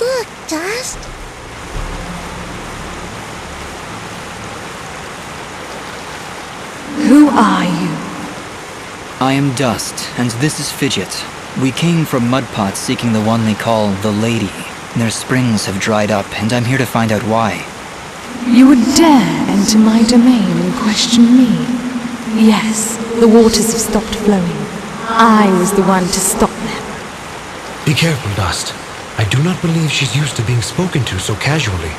Look, Dust. Who are you? I am Dust, and this is Fidget. We came from Mudpot seeking the one they call the Lady. Their springs have dried up, and I'm here to find out why. You would dare enter my domain and question me? Yes, the waters have stopped flowing. I was the one to stop them. Be careful, Dust. I do not believe she's used to being spoken to so casually.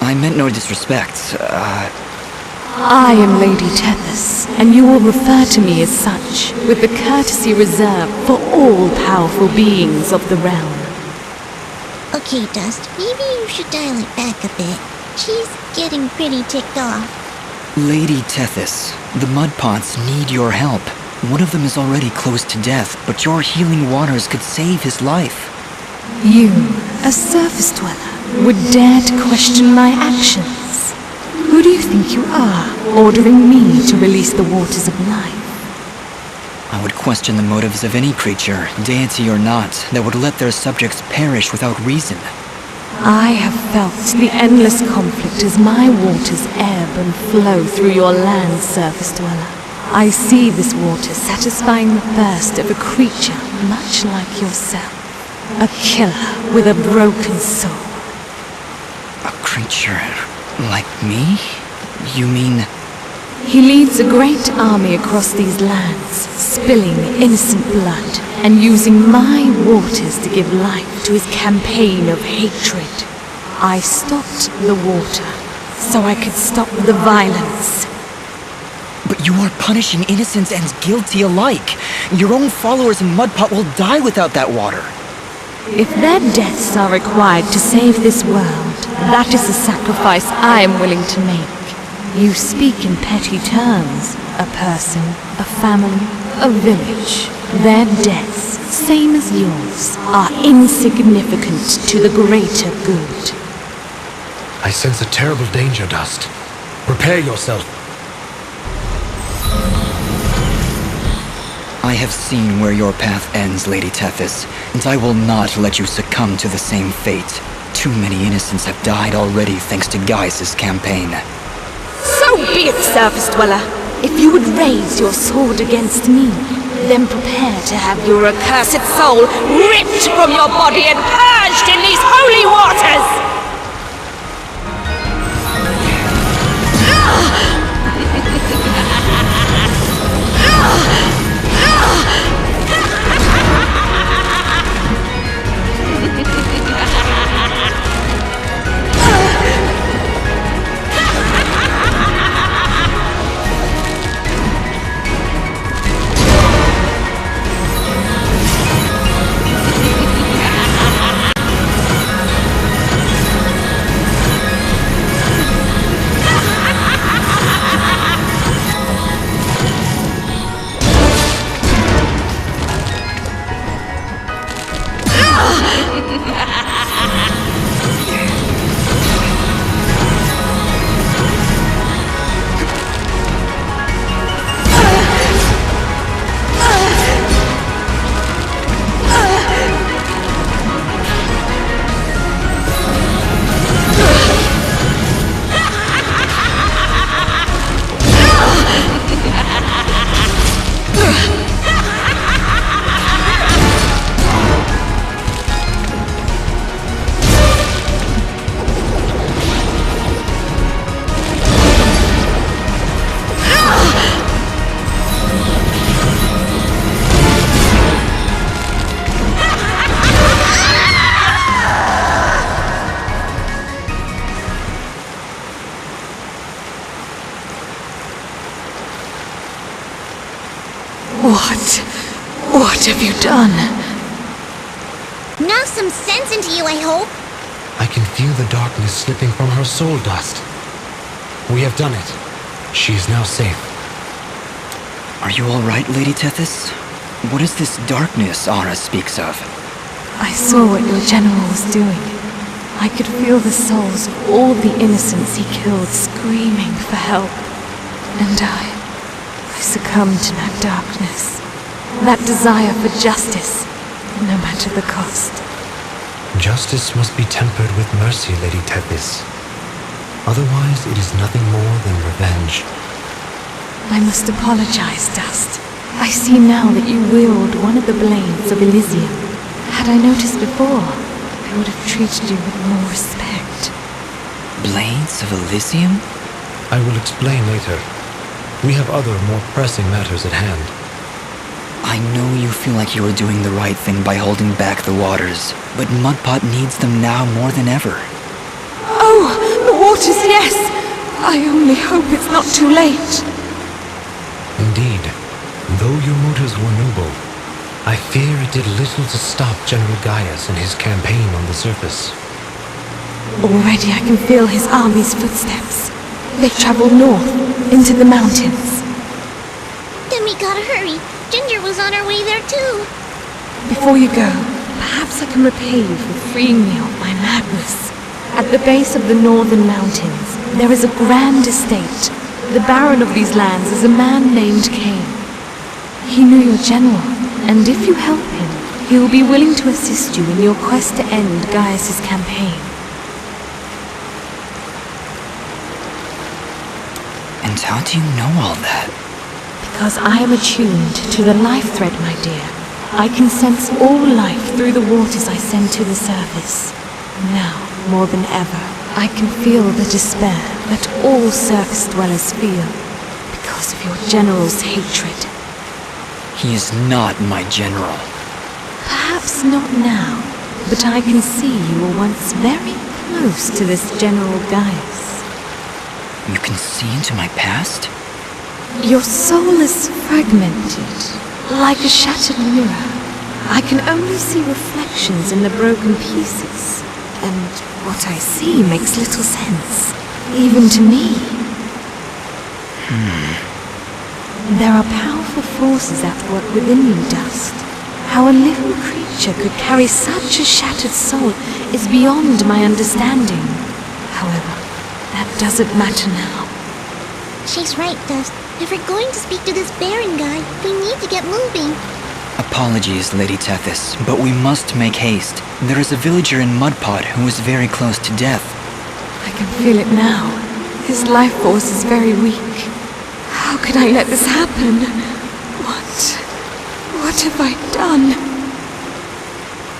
I meant no disrespect. I am Lady Tethys, and you will refer to me as such, with the courtesy reserved for all powerful beings of the realm. Okay, Dust, maybe you should dial it back a bit. She's getting pretty ticked off. Lady Tethys, the Mudpots need your help. One of them is already close to death, but your healing waters could save his life. You, a surface dweller, would dare to question my actions? Who do you think you are, ordering me to release the waters of life? I would question the motives of any creature, deity or not, that would let their subjects perish without reason. I have felt the endless conflict as my waters ebb and flow through your land, surface dweller. I see this water satisfying the thirst of a creature much like yourself. A killer with a broken soul. A creature like me? You mean... He leads a great army across these lands, spilling innocent blood, and using my waters to give life to his campaign of hatred. I stopped the water, so I could stop the violence. But you are punishing innocents and guilty alike. Your own followers in Mudpot will die without that water. If their deaths are required to save this world, that is a sacrifice I am willing to make. You speak in petty terms. A person, a family, a village. Their deaths, same as yours, are insignificant to the greater good. I sense a terrible danger, Dust. Prepare yourself. I have seen where your path ends, Lady Tethys, and I will not let you succumb to the same fate. Too many innocents have died already thanks to Gaius' campaign. So be it, surface dweller. If you would raise your sword against me, then prepare to have your accursed soul ripped from your body and purged in these holy waters! What have you done? Knock some sense into you, I hope. I can feel the darkness slipping from her soul, Dust. We have done it. She is now safe. Are you all right, Lady Tethys? What is this darkness Ara speaks of? I saw what your general was doing. I could feel the souls of all the innocents he killed screaming for help. And I succumbed to that darkness. That desire for justice, no matter the cost. Justice must be tempered with mercy, Lady Tethys. Otherwise, it is nothing more than revenge. I must apologize, Dust. I see now that you wield one of the blades of Elysian. Had I noticed before, I would have treated you with more respect. Blades of Elysium? I will explain later. We have other, more pressing matters at hand. I know you feel like you were doing the right thing by holding back the waters, but Mudpot needs them now more than ever. Oh, the waters, yes! I only hope it's not too late. Indeed, though your motives were noble, I fear it did little to stop General Gaius in his campaign on the surface. Already I can feel his army's footsteps. They've traveled north, into the mountains. Then we gotta hurry. Ginger was on her way there too. Before you go, perhaps I can repay you for freeing me of my madness. At the base of the northern mountains, there is a grand estate. The baron of these lands is a man named Cain. He knew your general, and if you help him, he will be willing to assist you in your quest to end Gaius' campaign. And how do you know all that? Because I am attuned to the life thread, my dear. I can sense all life through the waters I send to the surface. Now, more than ever, I can feel the despair that all surface dwellers feel because of your general's hatred. He is not my general. Perhaps not now, but I can see you were once very close to this General Gaius. You can see into my past? Your soul is fragmented, like a shattered mirror. I can only see reflections in the broken pieces, and what I see makes little sense, even to me. There are powerful forces at work within you, Dust. How a living creature could carry such a shattered soul is beyond my understanding. However, that doesn't matter now. She's right, Dust. If we're going to speak to this Baron guy, we need to get moving. Apologies, Lady Tethys, but we must make haste. There is a villager in Mudpot who is very close to death. I can feel it now. His life force is very weak. How could I let this happen? What have I done?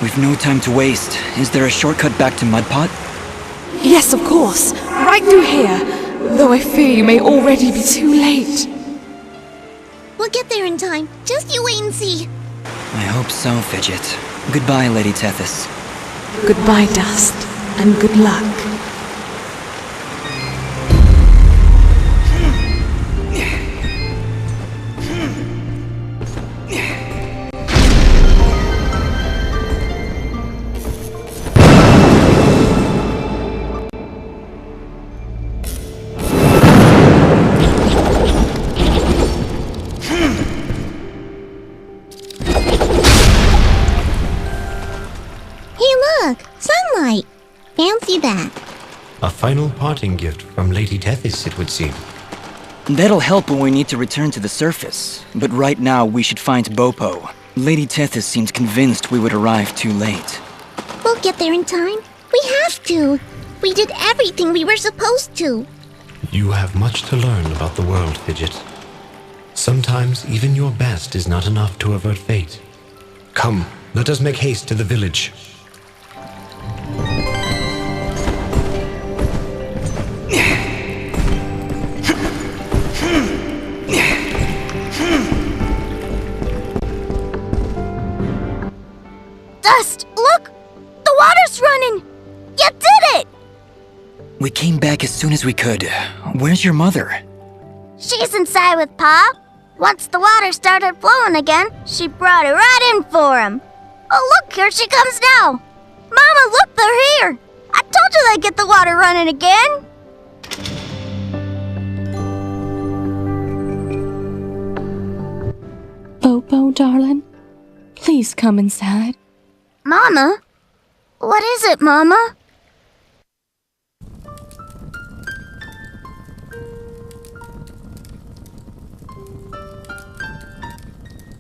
We've no time to waste. Is there a shortcut back to Mudpot? Yes, of course. Right through here. Though I fear you may already be too late. We'll get there in time. Just you wait and see. I hope so, Fidget. Goodbye, Lady Tethys. Goodbye, Dust, and good luck. Look, sunlight. Fancy that. A final parting gift from Lady Tethys, it would seem. That'll help when we need to return to the surface. But right now, we should find Bopo. Lady Tethys seemed convinced we would arrive too late. We'll get there in time. We have to. We did everything we were supposed to. You have much to learn about the world, Fidget. Sometimes even your best is not enough to avert fate. Come, let us make haste to the village. Dust, look! The water's running! You did it! We came back as soon as we could. Where's your mother? She's inside with Pa. Once the water started flowing again, she brought it right in for him. Oh, look, here she comes now. Mama, look, they're here. I told you they'd get the water running again. Bopo, darling, please come inside. Mama? What is it, Mama?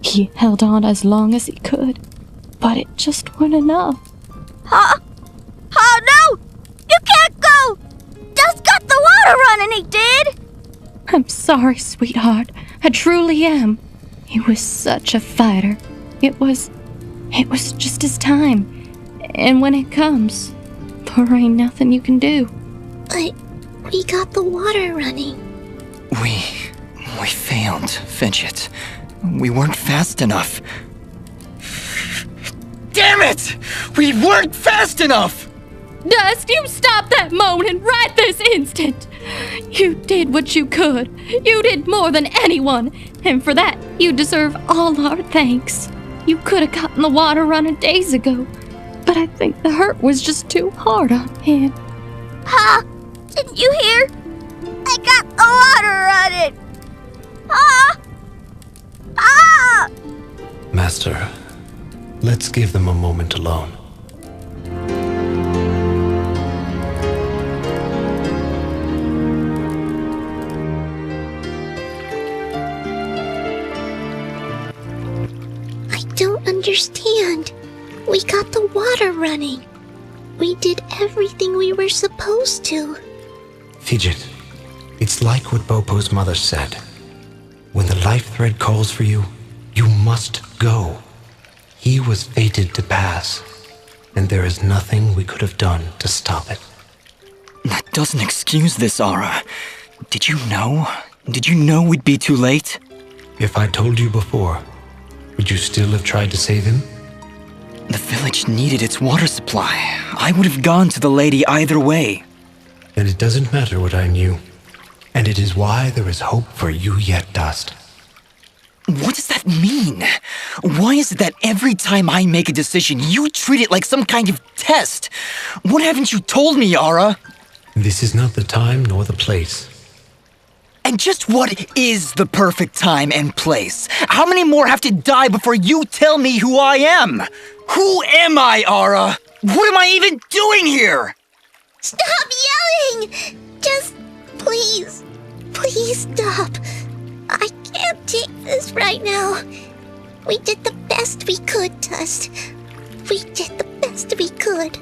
He held on as long as he could, but it just weren't enough. Huh? water running, he did! I'm sorry, sweetheart. I truly am. He was such a fighter. It was just his time. And when it comes, there ain't nothing you can do. But we got the water running. We failed, Fidget. We weren't fast enough. Damn it! We weren't fast enough! Dust, you stop that moaning right this instant! You did what you could. You did more than anyone. And for that, you deserve all our thanks. You could have gotten the water running days ago. But I think the hurt was just too hard on him. Pa, didn't you hear? I got the water running! Pa! Pa! Master, let's give them a moment alone. I don't understand. We got the water running. We did everything we were supposed to. Fidget, it's like what Bopo's mother said. When the life thread calls for you, you must go. He was fated to pass, and there is nothing we could have done to stop it. That doesn't excuse this, Aura. Did you know? Did you know we'd be too late? If I told you before, would you still have tried to save him? The village needed its water supply. I would have gone to the lady either way. Then it doesn't matter what I knew. And it is why there is hope for you yet, Dust. What does that mean? Why is it that every time I make a decision, you treat it like some kind of test? What haven't you told me, Aura? This is not the time nor the place. And just what is the perfect time and place? How many more have to die before you tell me who I am? Who am I, Aura? What am I even doing here? Stop yelling! Just please stop. I can't take this right now. We did the best we could, Dust. We did the best we could.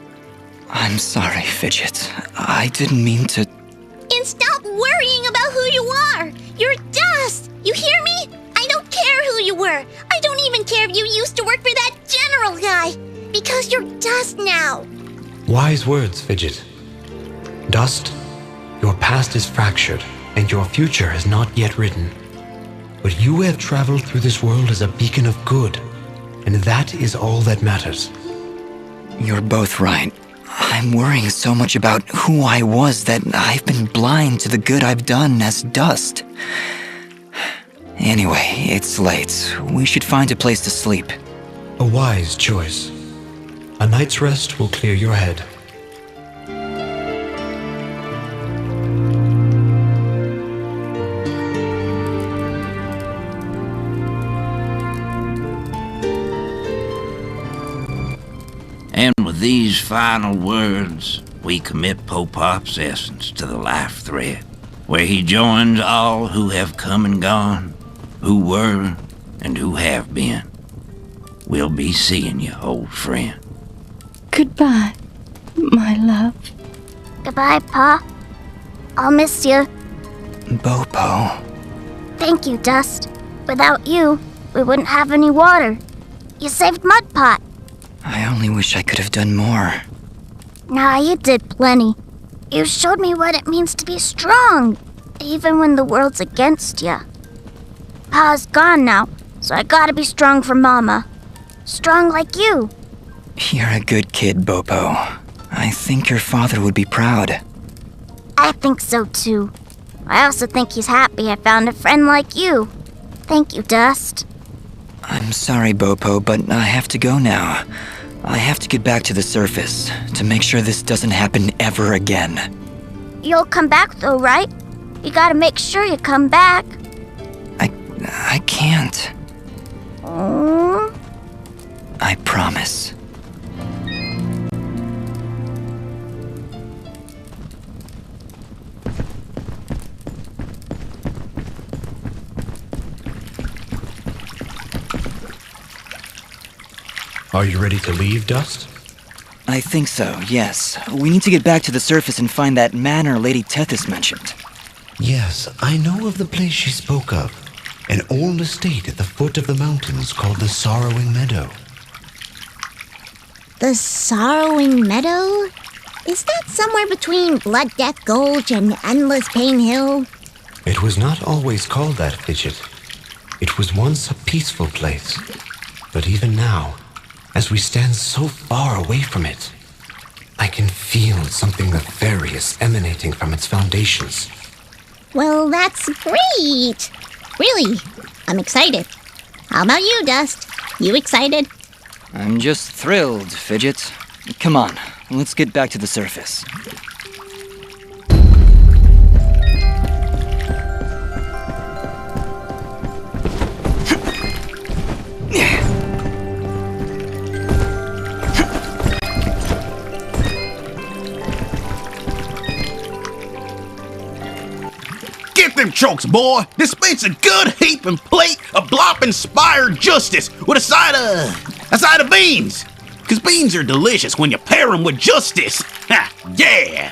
I'm sorry, Fidget. I didn't mean to... And stop worrying about who you are. You're Dust. You hear me? I don't care who you were. I don't even care if you used to work for that general guy. Because you're Dust now. Wise words, Fidget. Dust, your past is fractured, and your future is not yet written. But you have traveled through this world as a beacon of good, and that is all that matters. You're both right. I'm worrying so much about who I was that I've been blind to the good I've done as Dust. Anyway, it's late. We should find a place to sleep. A wise choice. A night's rest will clear your head. And with these final words, we commit Popop's essence to the life thread, where he joins all who have come and gone, who were and who have been. We'll be seeing you, old friend. Goodbye, my love. Goodbye, Pa. I'll miss you. Bopo. Thank you, Dust. Without you, we wouldn't have any water. You saved Mudpot. I only wish I could have done more. Nah, you did plenty. You showed me what it means to be strong, even when the world's against you. Pa's gone now, so I gotta be strong for Mama. Strong like you. You're a good kid, Bopo. I think your father would be proud. I think so too. I also think he's happy I found a friend like you. Thank you, Dust. I'm sorry, Bopo, but I have to go now. I have to get back to the surface to make sure this doesn't happen ever again. You'll come back though, right? You gotta make sure you come back. I can't. Oh. I promise. Are you ready to leave, Dust? I think so, yes. We need to get back to the surface and find that manor Lady Tethys mentioned. Yes, I know of the place she spoke of. An old estate at the foot of the mountains called the Sorrowing Meadow. The Sorrowing Meadow? Is that somewhere between Blood Death Gulch and Endless Pain Hill? It was not always called that, Fidget. It was once a peaceful place. But even now, as we stand so far away from it, I can feel something nefarious emanating from its foundations. Well, that's great! Really, I'm excited. How about you, Dust? You excited? I'm just thrilled, Fidget. Come on, let's get back to the surface. Get them chokes, boy! Dispense a good heaping plate of blop-inspired justice with a side of beans! Cause beans are delicious when you pair them with justice! Ha! Yeah!